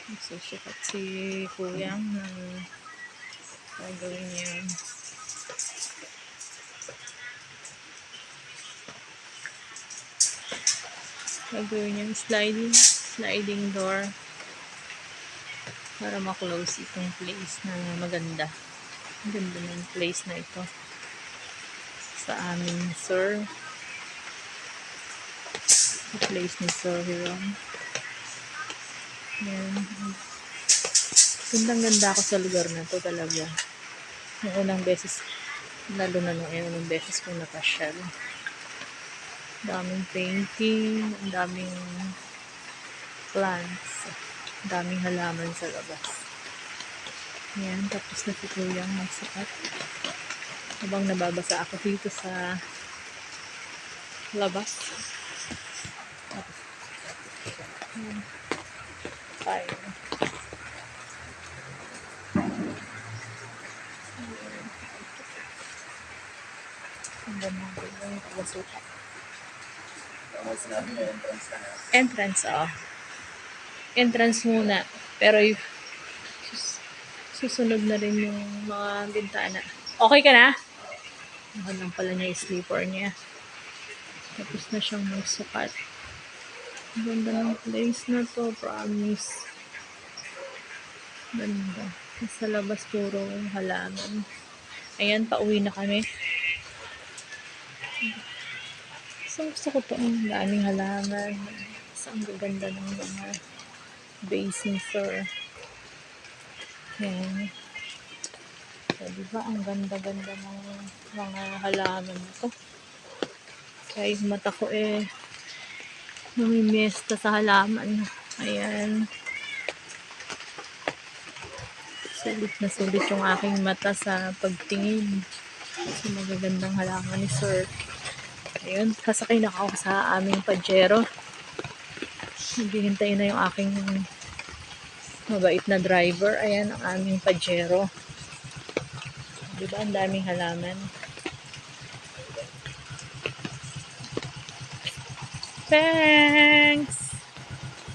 Nagsusukat si Kuyang ng gagawin niya. Gagawin niya sliding door para ma-close itong place na maganda. Ang ganda ng place na ito sa amin, sir. Sa place ni Sir Hiram. Yan. Gandang-ganda ako sa lugar na to talaga. Yung unang beses, lalo na nung unang beses kong napasyal. Daming painting, ang daming plants, ang daming halaman sa labas. Yan, tapos na si Kuyang magsukat. Habang nababasa ako dito sa labas. Tapos, tayo. Ang ganda yung pagsukat. Entrance, entrance muna. Pero susunod na rin yung mga bintana. Okay ka na? Ako lang pala niya yung sleeper niya. Tapos na siyang magsukat. Ang ganda ng place na to, promise. Ganda. Sa labas puro halaman. Ayan, pauwi na kami. So, gusto ko to. Ang daming halaman. So, ang gaganda ng mga basin, sir. Yan. So, diba? Ang ganda-ganda ng mga halaman nito. Kaya yung mata ko namimiesta sa halaman. Ayan. Sulit na sulit yung aking mata sa pagtingin. Sa magagandang halaman ni sir. Ayun, kasakay na ako sa aming Pajero. Naghihintay na yung aking mabait na driver. Ayan, ang aming Pajero. Diba, ang daming halaman. Thanks!